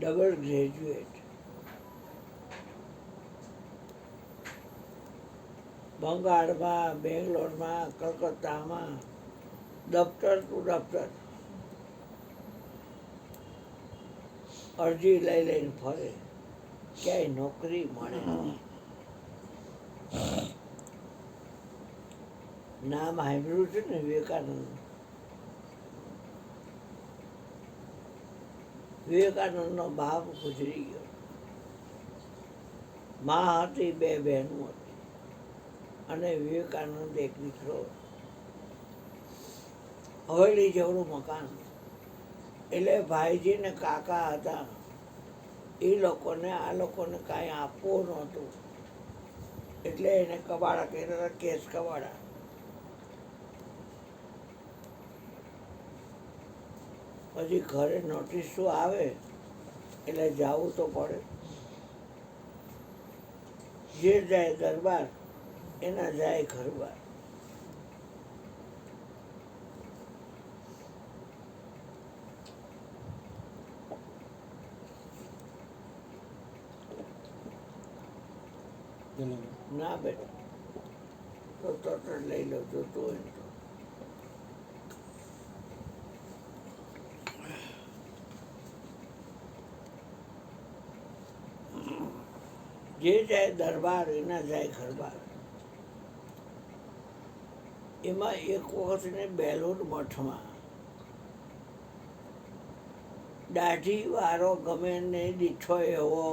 Double graduate, બંગાળમાં, બેંગ્લોરમાં, કલકત્તામાં દફતર two દફતર અરજી લઈ લઈને ફરે, ક્યાંય નોકરી મળે. નામ સાંભળ્યું છે ને વિવેકાનંદ. વિવેકાનંદનો બાપ ગુજરી ગયો. મા હતી, 2 બહેનો હતી અને વિવેકાનંદ એક દીકરો. હવેલી જેવડું મકાન. એટલે ભાઈજી ને કાકા હતા, એ લોકોને આ લોકોને કાંઈ આપવું નહોતું, એટલે એને કબાડા કહેતા હતા, કેસ કબાડા. પછી ઘરે નોટિસો આવે એટલે જવું તો પડે. જે જાય દરબાર એના જાય ઘરબાર. ના બેટા તો લઈ લો જોતું હોય તો. જે જાય દરબાર એના જાય ઘરબાર. એમાં એક વખત ને બેલુર મઠમાં દાઢી વાળો ગમે ને દીઠો એવો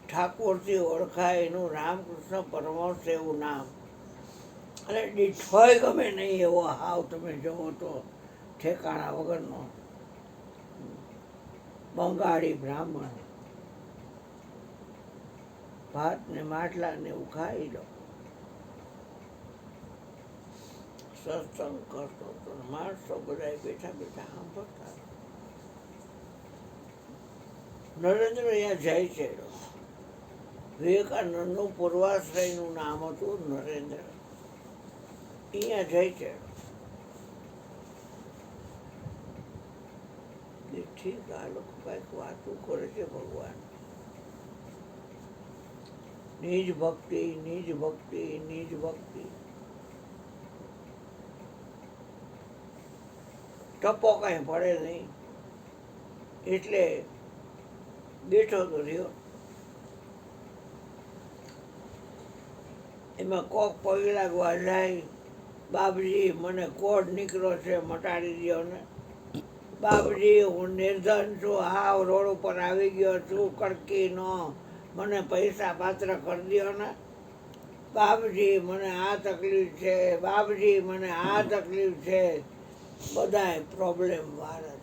ઠાકોરથી ઓળખાય, એનું રામકૃષ્ણ પરમહંસ એવું નામ, અને દીઠોય ગમે નહીં એવો હાવ તમે જોવો તો ઠેકાણા વગરનો બંગાળી બ્રાહ્મણ. ભાત ને માટલા ને એવું ખાઈ લો. સત્સંગ કરતો હતો, માણસો બધા બેઠા બેઠા સાંભળતા. નરેન્દ્ર અહીંયા જાય છે. વિવેકાનંદનું પૂર્વાશ્રયનું નામ હતું નરેન્દ્ર. અહીંયા જાય છે. ઠીક, આ લોકો કઈક વાતો કરે છે ભગવાન. નિજ ભક્તિ, નિજ ભક્તિ, નિજ ભક્તિ. ટપો કઈ પડે નહીં એટલે બેઠો તો રહ્યો. એમાં કોક પગે લાગવા જાય, બાપજી મને કોડ નીકળ્યો છે, મટાડી દો ને. બાપજી હું નિર્ધન છું, હાવ રોડ ઉપર આવી ગયો છું, કડકી નો, મને પૈસા પાત્ર કરી દો ને. બાપજી મને આ તકલીફ છે, બાપજી મને આ તકલીફ છે. બધાય પ્રોબ્લેમ વાળા.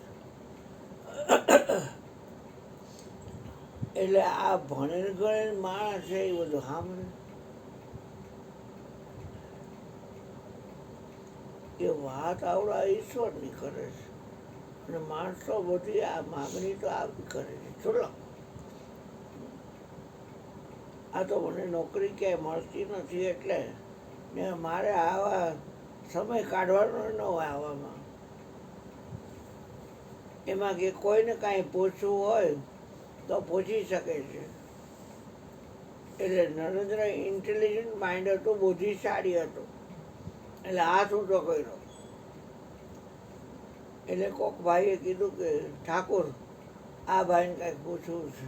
એટલે આ ભણેલ ગણેલ માણસ છે એ બધું સાંભળે. એ વાત આવડા ઈશ્વરની કરે છે અને માણસો બધી આ માગણી તો આવી કરે છે. ચલો, આ તો મને નોકરી ક્યાંય મળતી નથી એટલે ને મારે આવા સમય કાઢવાનો ન હોય આવામાં. એમાં કે કોઈને કાંઈ પૂછવું હોય તો પૂછી શકે છે. એટલે નરેન્દ્ર ઇન્ટેલિજન્ટ માઇન્ડ હતું, બુદ્ધિશાળી હતું, એટલે હાથ ઊંચો કર્યો. એટલે કોક ભાઈએ કીધું કે ઠાકોર આ ભાઈને કાંઈક પૂછવું છે.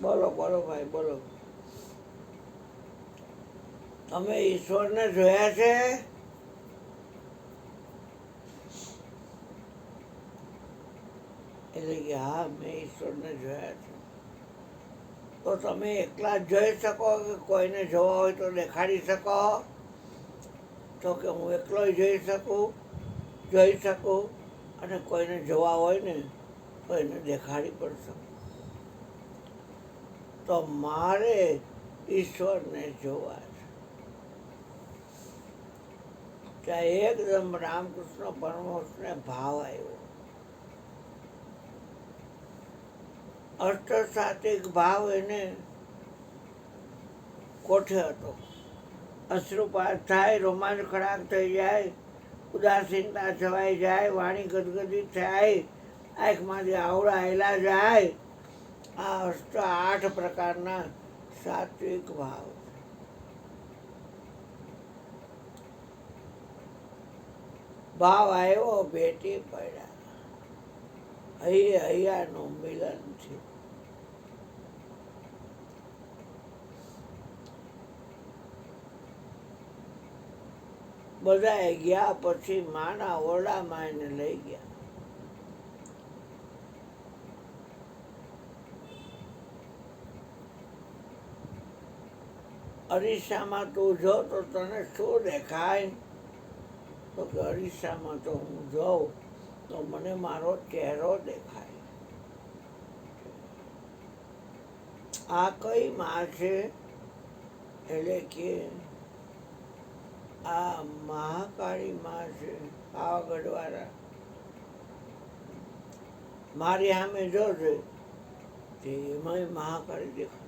બોલો બોલો ભાઈ બોલો. તમે ઈશ્વરને જોયા છે? એટલે કે હા મેં ઈશ્વરને જોયા છે. તો તમે એકલા જ જોઈ શકો કે કોઈને જોવા હોય તો દેખાડી શકો? તો કે હું એકલો જોઈ શકું અને કોઈને જોવા હોય ને તો એને દેખાડી પણ શકું. તો મારે ઈશ્વરને જોવા છે. ત્યાં એકદમ રામકૃષ્ણ પરમહંસને ભાવ આવ્યો. અષ્ટસાત્વિક ભાવ એને કોઠે હતો. અશ્રુપાત થાય, રોમાંચ ખડાક થઈ જાય, ઉદાસીનતા છવાઈ જાય, વાણી ગદગદિત થાય, આંખમાંથી આવડા હેલા જાય. આ 8 પ્રકારના સાત્વિક ભાવ. ભાવ આવ્યો, ભેટી પડ્યા, હૈયે હૈયાનું મિલન છે. બધાએ ગયા પછી માના ઓરડામાં એને લઈ ગયા. અરીસામાં તું જો તો તને શું દેખાય? તો કે અરીસામાં તો હું જોઉં તો મને મારો ચહેરો દેખાય. આ કઈ માં છે? એટલે કે આ મહાકાળી માં છે, પાવાગઢવાળા. મારી સામે જોજે તે એમાંય મહાકાળી દેખાય.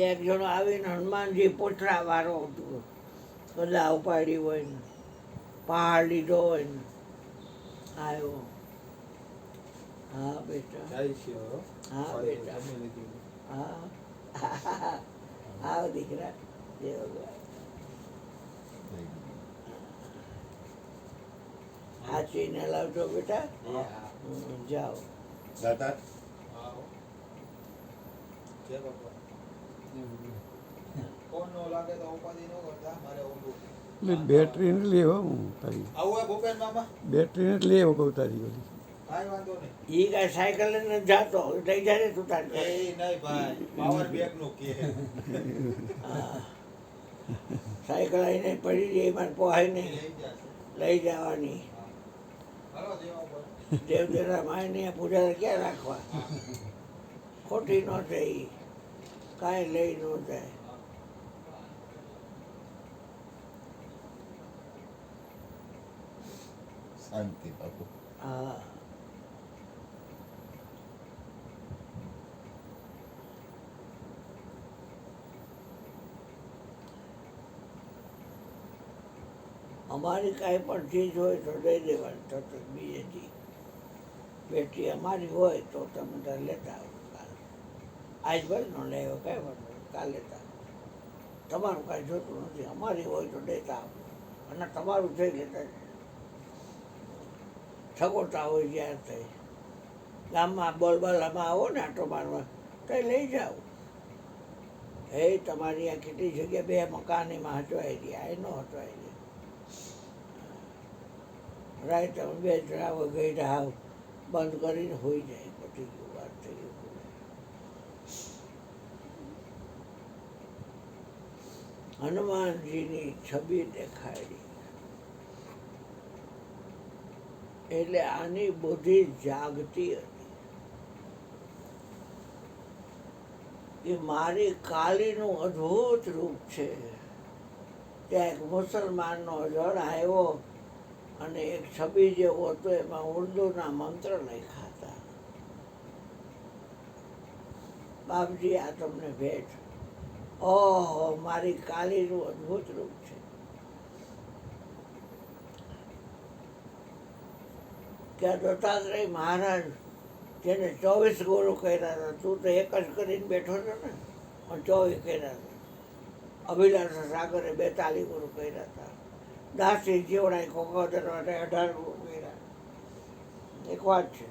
એક જણો આવીને હનુમાનજી પોતરા વાળો બધા ઉપાડી હોય ને પહાડ લીધો હોય ને આવ્યો. હા બેટા, હા બેટા, હા આવ દીકરા, જય ભગવાન. હાચીને લાવજો બેટા. જાઓ દાદા બેટરી ને લેવો હું તારી બેટરી ને લેવો કહું તારી ઓલી ઈ કાંઈ સાયકલ લઈને જાતો લઈ જાય તું તાર સાયકલ આવીને પડી જાય એમાં પોહાય નહીં, લઈ જવાની. દેવદેરા માયને પૂજા ક્યાં રાખવા? ખોટી ન થઈ, કાંઈ લઈ ન જાય. શાંતિ બાપુ. હા, અમારી કાંઈ પણ ચીજ હોય તો દઈ દેવાની તરત બીજેથી. બેટી અમારી હોય તો તમે તાર લેતા આવો. કાલ આજ ભલે ન લેવો કાંઈ વાંધો નહીં, કાલ લેતા આવો. તમારું કાંઈ જોતું નથી, અમારી હોય તો દેતા આવો. અને તમારું થઈ લેતા સગોતા હોય જ્યાં થઈ. ગામમાં બોલબાલામાં આવો ને આટો મારવા તો લઈ જાઓ. હે તમારી આ કેટલી જગ્યા 2 મકાન એમાં હચવાઈ ગયા, એ ન હચવાઈ ગયા. રાય તમે 2 જણાવો ગઈ હાવ બંધ કરીને હોઈ જાય. પછી ગયું, વાત થઈ ગયું. હનુમાનજીની છબી દેખાડી એટલે આની બુદ્ધિ જાગતી હતી કે મારી કાલીનું અદ્ભુત રૂપ છે. ત્યાં એક મુસલમાનનો જણ આવ્યો અને એક છબી જેવો હતો, એમાં ઉર્દુના મંત્ર લખ્યા હતા. બાપજી આ તમને ભેટ. ઓહો, મારી કાલીનું અદ્ભુત રૂપ છે. કે દત્તાત્રેય મહારાજ જેને 24 ગુરુ કર્યા હતા, તું તો એક જ કરીને બેઠો હતો ને, પણ 24 કર્યા હતા. અભિલાષ સાગરે 42 ગુરુ કર્યા હતા. દાસી જીવડાએ કોકોદર માટે 18 ગુરુ કર્યા. એક વાત છે,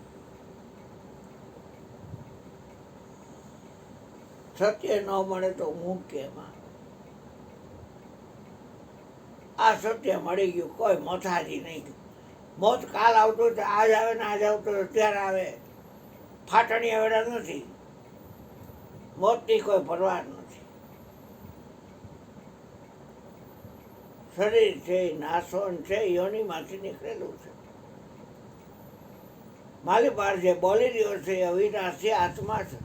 સત્ય ન મળે તો હું કેમાં? આ સત્ય મળી ગયું, કોઈ મથાજી નહીં. મોત કાલ આવતો તો આજ આવે ને આજ આવતો ત્યારે આવે. ફાટણીયા વેળા નથી. મોતની કોઈ પરવાર નથી. શરીર છે, નાસોન છે, યોનિમાંથી નીકળેલું છે. મારી પાસે જે બોલી રહ્યો છે એ અવિનાશી આત્મા છે.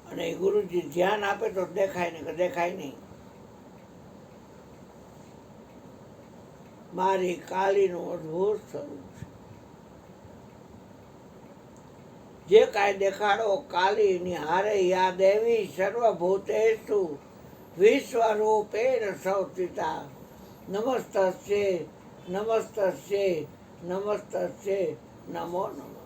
અને એ ગુરુજી ધ્યાન આપે તો દેખાય ને કે દેખાય નહીં. મારી કાલીનું અદ્ભુત સ્વરૂપ છે. જે કાંઈ દેખાડો કાલીની હારે યા દેવી સર્વભૂતેષુ વિશ્વરૂપેણ સંસ્થિતા નમસ્તસ્ય નમસ્તસ્ય નમસ્તસ્ય નમો નમઃ.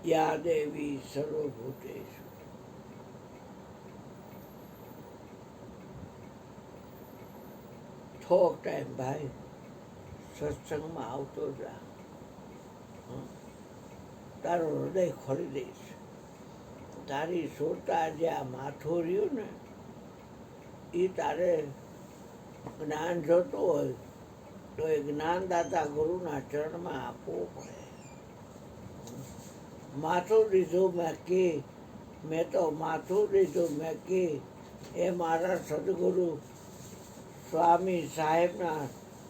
યા દેવી સર્વભૂતેષુ થોક ટાઈમ ભાઈ સત્સંગમાં આવતો જા. તારું હૃદય ખોલી દઈશ. તારી સુરતા જે આ માથું રહ્યું ને એ તારે જ્ઞાન જોતું હોય તો એ જ્ઞાનદાતા ગુરુના ચરણમાં આપવું પડે. માથું દીધું મેં કી, મેં તો માથું દીધું મેં કી, એ મારા સદગુરુ સ્વામી સાહેબના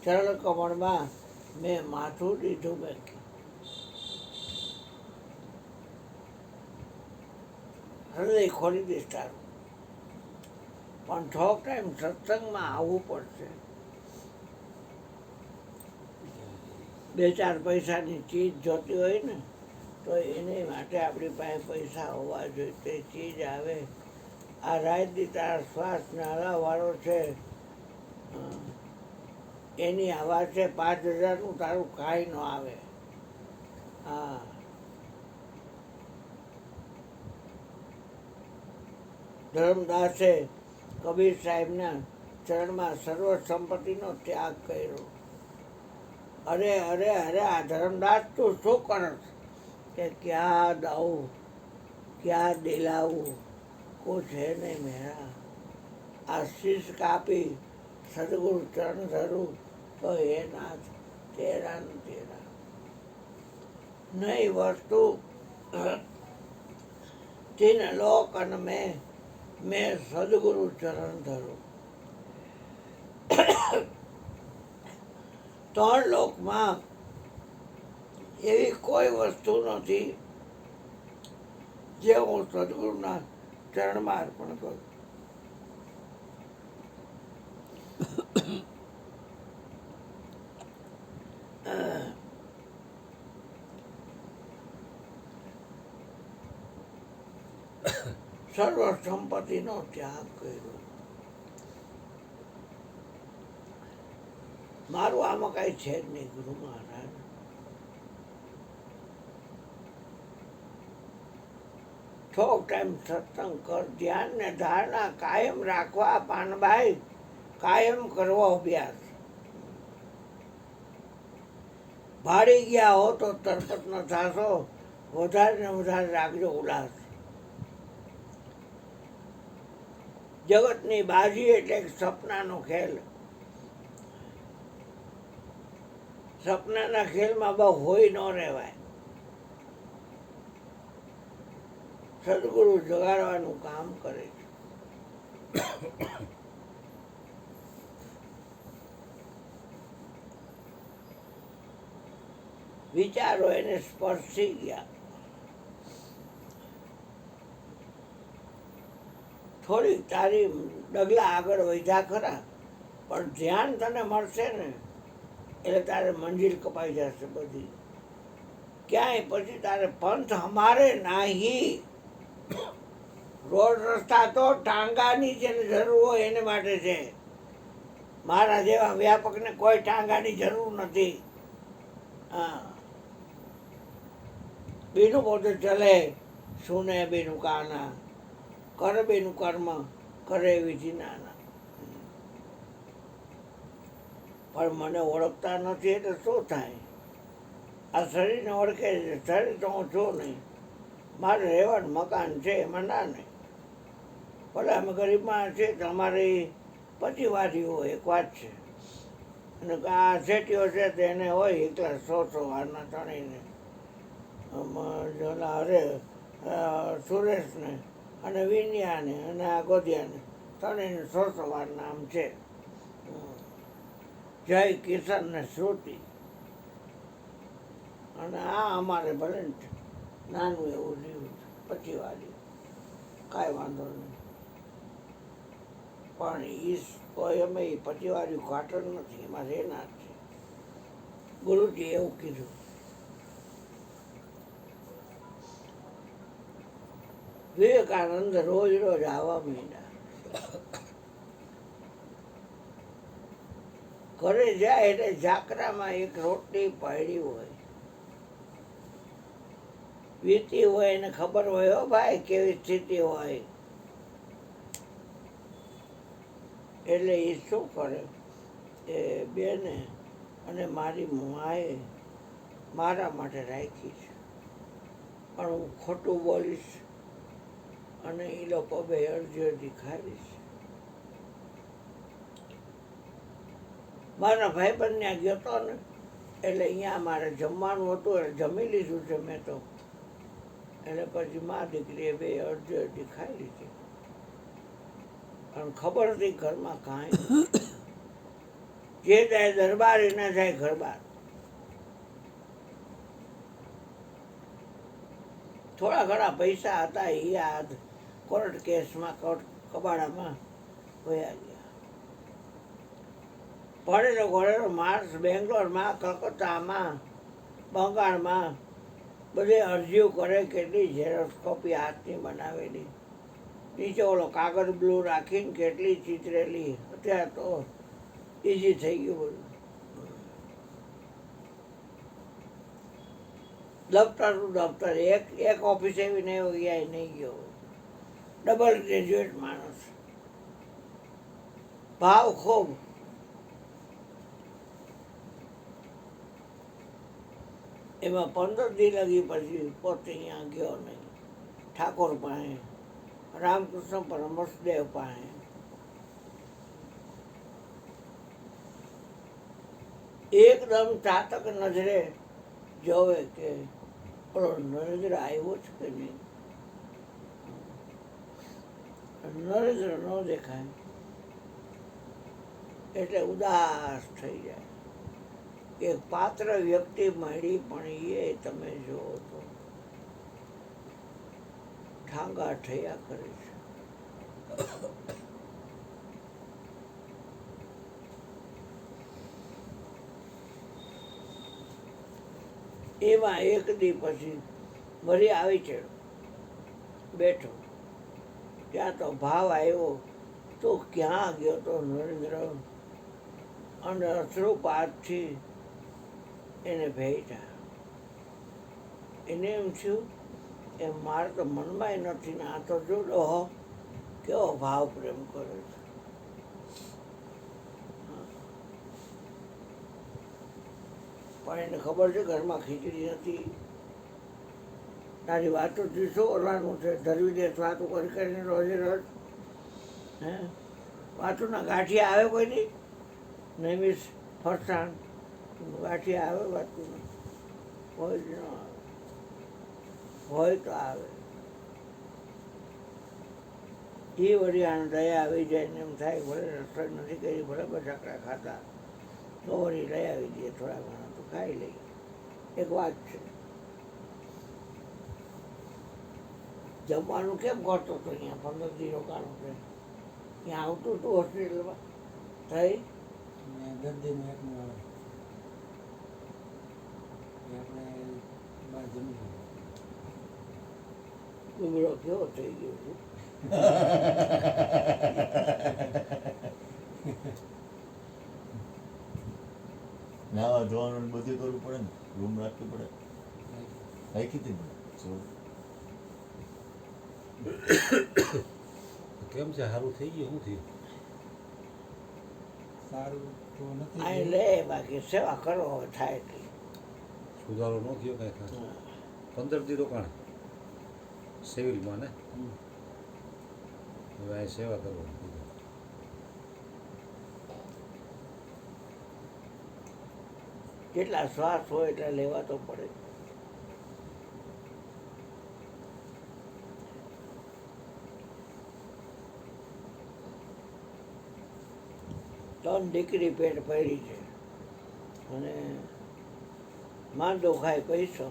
ચરણ કમળમાં મેં માથું દીધું મેં કી. હૃદય ખોલી દઈશ તારું. પણ થોક ટાઈમ સત્સંગમાં આવવું પડશે. 2-4 પૈસાની ચીજ જોતી હોય ને તો એને માટે આપણી પાસે પૈસા હોવા જોઈએ. તે ચીજ આવે. આ રાતથી તારા શ્વાસને હલાવવાળો છે, એની આવાજ છે 5,000નું, તારું કાંઈ ન આવે. હા, ધર્મદાસે કબીર સાહેબના ચરણમાં સર્વ સંપત્તિનો ત્યાગ કર્યો. અરે અરે અરે આ ધર્મદાસ તું શું કરસ? કે ક્યાં દાઉં ક્યાં દિલાવું, કુછ હે નહીં મેરા. આ શીશ કાપી સદગુરુ ચરણ ધરું તો હે નાથ તેરા ન તેરા. નહીં વસ્તુ તીન લોક અને મેં સદગુરુ ચરણ ધરું. 3 લોકમાં એવી કોઈ વસ્તુ નથી જે હું સદગુરુના ચરણમાં અર્પણ કરું. સર્વ સંપત્તિનો ત્યાગ કર્યો. મારું આમાં કઈ છે જ નહીં ગુરુ મહારાજ. થોક ટાઈમ સત્સંગ કર, ધ્યાન ને ધારણા કાયમ રાખવા પાનભાઈ, કાયમ કરવો અભ્યાસ. ભાડી ગયા હો તો તરપત ન થાશો. વધારે ને વધારે રાખજો ઉલ્લાસ. જગતની બાજી એટલે એક સપનાનો ખેલ. સપનાના ખેલમાં બહુ હોય ન રહેવાય. સદગુરુ જગાડવાનું કામ કરે છે. વિચારો એને સ્પર્શી ગયા. થોડી તારી ડગલા આગળ વધ્યા ખરા, પણ ધ્યાન તને મળશે ને એટલે તારે મંજિલ કપાઈ જશે બધી. ક્યાંય પછી તારે પંથ અમારે નાહી. રોડ રસ્તા તો ટાંગાની જેને જરૂર હોય એને માટે છે. મારા જેવા વ્યાપકને કોઈ ટાંગાની જરૂર નથી. હા, બીનું પોતે ચલે, સુને બીનું કાના, કર બીનું કર્મ, કરે વિધિ નાના. પણ મને ઓળખતા નથી એટલે શું થાય? આ શરીરને ઓળખે છે. શરીર તો હું છું નહીં. મારે રહેવાનું મકાન છે, એમાં ના નહીં. ભલે અમે ગરીબમાં છે તો અમારી 25 વાડીઓ એક વાત છે. અને આ શેટીઓ છે તો એને હોય એકલા 100 વારના ત્રણેયને. અરે સુરેશને અને વિન્યાને અને આ ગોધિયાને ત્રણેયને 100 વાર નામ છે. જય કિશન ને શ્રુતિ. અને આ અમારે ભલે નાનું એવું રહ્યું 25 વાળી, કાંઈ વાંધો નહીં. પણ એ કોઈ અમે 25 વાળી ઘાટર નથી, એમાં રહેનાર છે. ગુરુજી એવું કીધું. વિવેકાનંદ રોજ રોજ આવવા માંડ્યા. ઘરે જાય એટલે ઝાકરામાં એક રોટલી પડી હોય. વીતી હોય એને ખબર હોય હો ભાઈ કેવી સ્થિતિ હોય. એટલે એ શું કરે એ બેને અને મારી માએ મારા માટે રાખી છે, પણ હું ખોટું બોલીશ અને એ લોકો બે અડધી અડધી ખાવીશ. મારા ભાઈબંધ ત્યાં ગયો હતો ને એટલે અહીંયા મારે જમવાનું હતું એટલે જમી લીધું છે મેં તો. એટલે પછી મા દીકરીએ બે અડધી અડધી ખાઈ લીધી. પણ ખબર હતી ઘરમાં કાંઈ જે જાય દરબાર એના જાય ઘર બાર. થોડા ઘણા પૈસા હતા એ યાદ કોર્ટ કેસમાં કબાડામાં વયા ગયા. ભણેલો ગણેલો માણસ બેંગ્લોરમાં, કલકત્તામાં, બંગાળમાં બધે અરજીઓ કરે. કેટલી ઝેરોક્ષ કોપી હાથની બનાવેલી, નીચે ઓલો કાગળ બ્લુ રાખીને કેટલી ચિતરેલી. અત્યારે તો ઇઝી થઈ ગયું બધું. દફતરનું દફતર, એક ઓફિસ એવી નહીં હોય ક્યાંય નહીં ગયો. ડબલ ગ્રેજ્યુએટ માણસ, ભાવ ખૂબ. એમાં 15 દી લગી પછી પોતે અહીંયા ગયો નહીં. ઠાકોર પાસે, રામકૃષ્ણ પરમહંસદેવ પાસે. એકદમ ચાતક નજરે જોવે કે ઓલો નરેન્દ્ર આવ્યો છે કે નહીં. નરેન્દ્ર ન દેખાય એટલે ઉદાસ થઈ જાય. એક પાત્ર વ્યક્તિ મળી પણ એ તમે જુઓ તો ઠાંગા થયા કરે છે. એમાં એક દી પછી વળી આવી છે બેઠો. ત્યાં તો ભાવ આવ્યો તો ક્યાં ગયો તો નરેન્દ્ર, અને અશ્રુપાતથી એને ભેટ્યા. એને એમ થયું એ મારે તો મનમાં નથી ને આ તો જોડો કેવો ભાવ પ્રેમ કરે છે. પણ એને ખબર છે ઘરમાં ખીચડી નથી. તારી વાતોથી શું કરવાનું છે? ધરવી દેશ વાતો કરી કરીને રોજે રોજ. હે વાતોના ગાંઠિયા આવે કોઈ નહીં? નૈમિષ ફરસાણ ગાંઠિયા આવે વાતોના? હોય જ ન આવે. હોય તો આવે. એ વળી આને દયા આવી જાય ને એમ થાય ભલે રસોઈ નથી કરી, ભલે બટાકા ખાતા તો વળી દયા આવી દઈએ, થોડા ઘણા તો ખાઈ લઈએ. એક વાત છે, જમવાનું કેમ કરતો હતો અહીંયા 15 દી રોકાણું છે? ત્યાં આવતું હતું હોસ્પિટલમાં થઈ દર્દીનું એકનું આવે આપણે બહાર જમી ઉમરો કેવો થઈ ગયો છે. નાવા ધોવાનું ને બધું કરવું પડે ને, રૂમ રાખવી પડે. રાખી હતી ને કેમ છે? સારું થઈ ગયું? શું થયું? સારું તો નથી. અહીં લે બાકી સેવા કરો હવે થાય એટલી. સુધારો ન થયો કાંઈ ખાસ? 15 દી રોકાણ સિવિલમાં ને, હવે અહીં સેવા કરવાની. જેટલા શ્વાસ હોય એટલા લેવા તો પડે. ત્રણ દીકરી પેટ પડી છે અને માંદો ખાય પૈસો.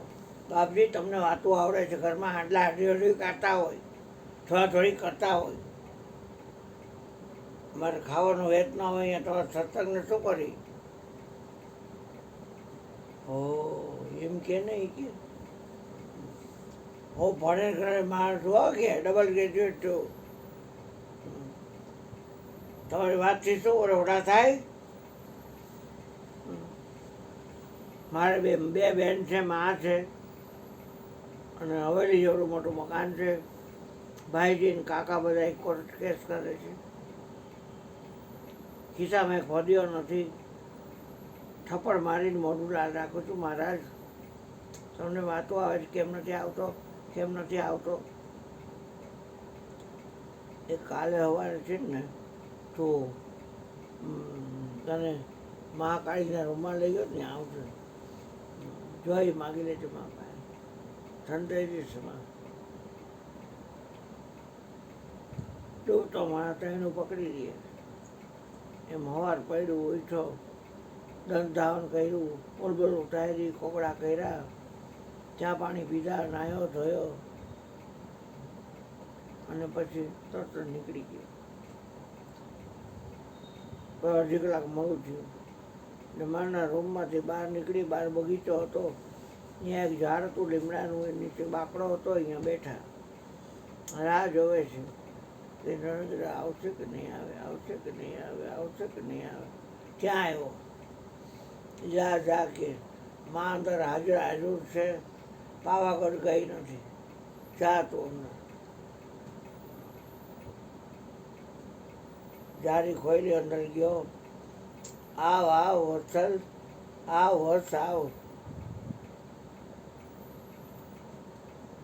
બાપજી તમને વાતો આવડે છે? ઘરમાં હાંડલા હાંડી કાઢતા હોય, થોડી કરતા હોય. મારે ખાવાનો વેત ના હોય અહીંયા તમારે સત્સંગને શું કરી? ઓ એમ કે નહીં કે હું ભણે ઘરે માણસ હો કે ડબલ ગ્રેજ્યુએટ છું. તમારી વાતથી શું ઓરડા થાય? મારે બે બેન છે, માં છે, અને હવેલી જેવડું મોટું મકાન છે. ભાઈજી ને કાકા બધા કોર્ટ કેસ કરે છે. ખિસ્સામાં એક ફોદીઓ નથી. થપ્પડ મારીને મોઢું લાલ રાખું છું. મહારાજ તમને વાતો આવે છે, કેમ નથી આવતો, કેમ નથી આવતો? એ કાલે સવારે છે ને તો તને મહાકાળીના રૂમમાં લઈ ગયો ત્યાં આવશે. જોઈ માગી લેજે મા પાસે, ઠંડાઈ જશે માં. તું તો મારા ત્રણનું પકડી દે એમ. હવાર પડ્યું ઉઠો, દંત ધાવન કર્યું, બોલબોલ ઉઠાવી, કોકડા કર્યા, ચા પાણી પીધા, નાહ્યો ધોયો, અને પછી તરત નીકળી ગયો. અડધી કલાક મોડું થયું ને મારના રૂમમાંથી બહાર નીકળી. બહાર બગીચો હતો, અહીંયા એક ઝાડ હતું લીમડાનું, એ નીચે બાકડો હતો, અહીંયા બેઠા રાહ જોવે છે કે નરેન્દ્ર આવશે કે નહીં આવે, આવશે કે નહીં આવે, આવશે કે નહીં આવે. ક્યાં આવ્યો? જા જા કે માં અંદર હાજર હાજર છે, પાવાગઢ ગઈ નથી, જા તું અંદર. જારી ખોઈલી અંદર ગયો. આવ આવ વત્સલ, આવ વત્સ આવ,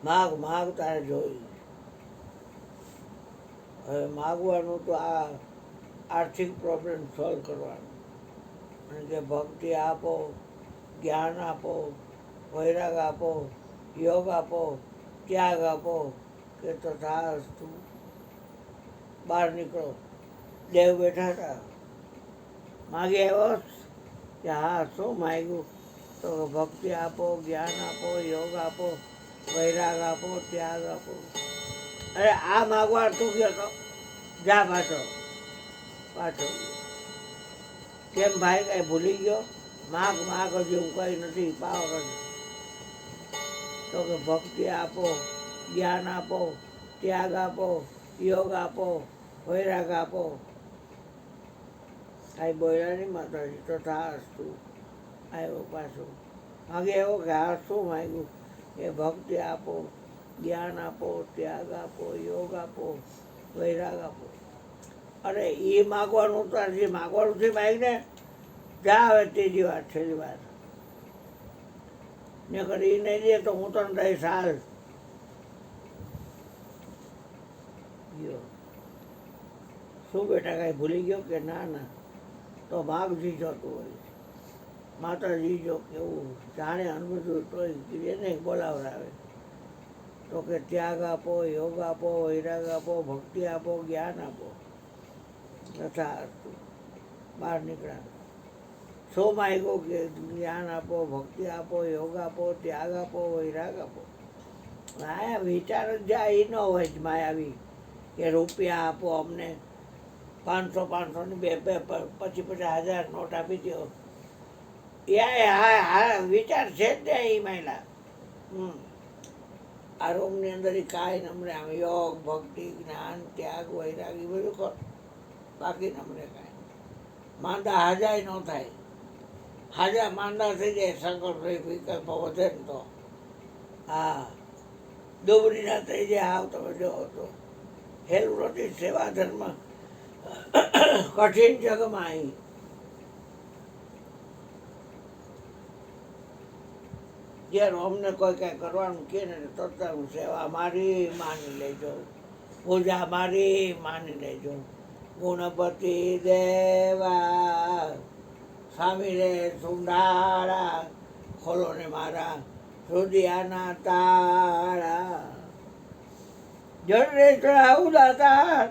માગ માગ તારે જોઈ. હવે માગવાનું તો આ આર્થિક પ્રોબ્લેમ સોલ્વ કરવાનો. અને કે ભક્તિ આપો, જ્ઞાન આપો, વૈરાગ આપો, યોગ આપો, ત્યાગ આપો, કે તો તું બહાર નીકળો. દેવ બેઠા હતા. માગી આવ્યો કે હા શું માગ્યું? તો ભક્તિ આપો, જ્ઞાન આપો, યોગ આપો, વૈરાગ આપો, ત્યાગ આપો. અરે આ માગવા તું ગયો તો જા પાછો પાછો. કેમ ભાઈ કઈ ભૂલી ગયો? માગ માગ હજી હું કઈ નથી પાવાગઢ. તો કે ભક્તિ આપો, જ્ઞાન આપો, ત્યાગ આપો, યોગ આપો, વૈરાગ આપો. કાંઈ બોલ્યા નહીં માતાજી. તો થાસ તું આવ્યો પાછો. માગે એવો કે હા શું માગ્યું? એ ભક્તિ આપો, જ્ઞાન આપો, ત્યાગ આપો, યોગ આપો, વૈરાગ આપો. અરે એ માગવાનું તો જે માગવાનું છે માગને જા. હવે ત્રીજી વાત, છેલ્લી વાત ને કરી એ નહીં દે તો હું તને દઈશ હાલ. ગયો શું બેટા કાંઈ ભૂલી ગયો કે ના ના? તો માગજી જતું હોય. માતાજી જો કેવું જાણે અનુભવ તોય એને બોલાવડાવે. તો કે ત્યાગ આપો, યોગ આપો, વૈરાગ આપો, ભક્તિ આપો, જ્ઞાન આપો. તથા બહાર નીકળ્યા. શું માગ્યું? કે જ્ઞાન આપો, ભક્તિ આપો, યોગ આપો, ત્યાગ આપો, વૈરાગ આપો. આ વિચાર જ જાય એ ન હોય જ માયાવી કે રૂપિયા આપો અમને, 500 ની બે પછી 50,000 નોટ આપી દો. હા વિચાર છે જ ને એ મહિલા. આ રૂમની અંદર કાંઈ નમરે આમ યોગ, ભક્તિ, જ્ઞાન, ત્યાગ, વૈરાગ એ બધું કર. બાકી નમરે કાંઈ માંદા હાજાય ન થાય. હાજા માંદા થઈ જાય સંકલ્પ વિકલ્પ વધે ને તો. હા દોબરી ના થઈ જાય. હાવ તમે જો તો હેલું નથી. સેવા ધર્મ કઠિન જગમાં અહીં. જ્યારે અમને કોઈ કાંઈ કરવાનું કહે ને તરત હું સેવા મારી માની લેજો, પૂજા મારી માની લેજો. ગુણપતિ દેવા સ્વામી રે સુંડાળા, ખોલો ને મારા રુદિયાના તાળા. જળ રે ચડાવું દાતા,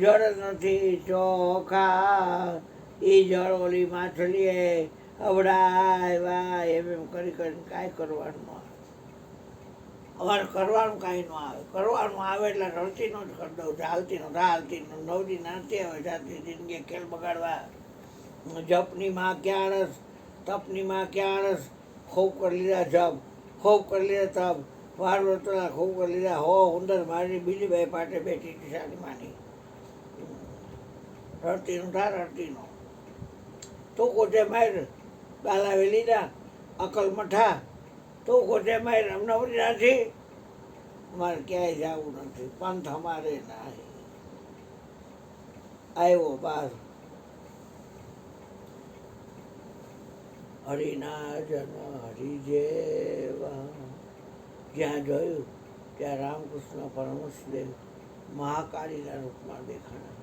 જળ નથી ચોખા. એ જળ ઓલી માછલીએ અવડાવ્યા. એમ કરી કરીને કાંઈ કરવાનું આવે. અમારે કરવાનું કાંઈ ન આવે. કરવાનું આવે એટલે રડતીનો જ કરી દઉં. હાલતીનો હાલતીનો નવજી નાતી આવે જાતી જિંદગી ખેલ બગાડવા. જપની માં ક્યાં રસ, તપની માં ક્યાં રસ, ખૂબ કરી લીધા જબ, ખૂબ કરી લીધા તબ, વાર વર્તના ખૂબ કરી લીધા હો ઉંદર મારી બીજી બે પાટે બેઠી હતી સારી માની રડતીનું થા રડતીનું તું કોચે માર બાલાવી લીધા અકલ મઠા તું કોચે માર અમને વળી નથી અમારે ક્યાંય જવું નથી પંથ અમારે ના આવ્યો બાર હરિના જન હરિ જેવા જ્યાં જોયું ત્યાં રામકૃષ્ણ પરમહંસદેવ મહાકાળીના રૂપમાં દેખાણા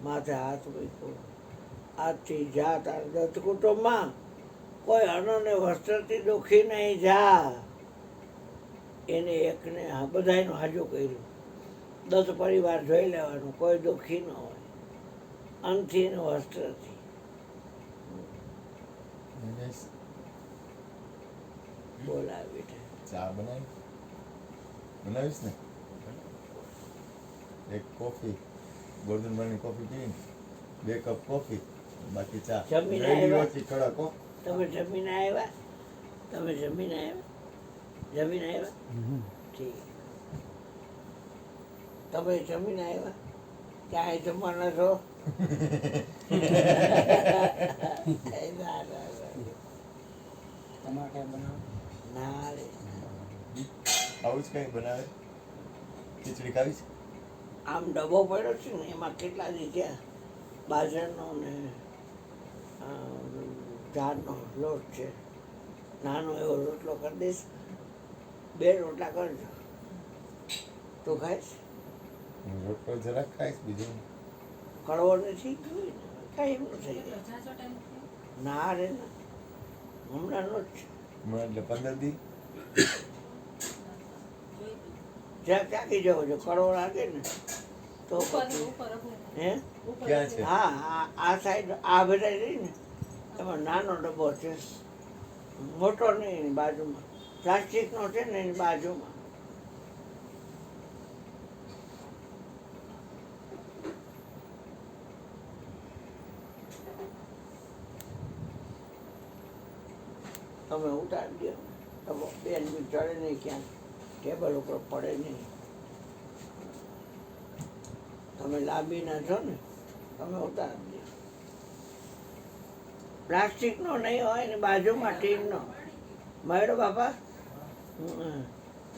માથે હાથ મૂક્યો આજથી જા તારા દત્ત કુટુંબમાં કોઈ અનને વસ્ત્રથી દુઃખી નહીં જા એને એકને બધાનું હાજુ કર્યું દત્ત પરિવાર જોઈ લેવાનું કોઈ દુઃખી ન હોય અંતથી ને વસ્ત્રથી બોલાવી ચા બનાવીશ ને એક કોફી ગોરધનભાઈની કોફી પીને 2 કપ કોફી બાકી ચા જમીને આવ્યા? કડક હો તમે જમીને આવ્યા તમે જમીને આવ્યા જમીને આવ્યા ઠીક તમે જમીને આવ્યા ક્યાંય જમવાના છો ના રે આવું જ કંઈ બનાવે ખીચડી ખાવીશ આમ ડબ્બો પડ્યો છે ને એમાં કેટલા દી ગયા બાજરાનો ને ઝાડનો લોટ છે નાનો એવો રોટલો કરી દઈશ 2 રોટલા કરજો તું ખાઈશ રોટલો જરાક ખાઈશ બીજું કડવો નથી જોઈ ને કાંઈ એમ ન થઈ જાય ના રે ના હમણાંનો જ છે હમણાં એટલે 15 દી જ્યાં ચાકી જવો જો કડવો લાગે ને તો પછી હે ક્યાં છે હા આ સાઈડ આ ભરાઈ રહી ને એમાં નાનો ડબ્બો છે મોટો નહીં એની બાજુમાં પ્લાસ્ટિકનો છે ને એની બાજુમાં તમે ઉતારી દો ડબ્બો બેન બી ચડે નહીં ક્યાંક ટેબલ ઉપર પડે નહીં તમે લાંબીના છો ને તમે ઉતારી દો પ્લાસ્ટિકનો નહીં હોય ને બાજુમાં ટીનનો મળ્યો બાપા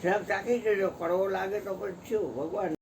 જરાક ચાખી જજો કડવો લાગે તો પછી શું ભગવાન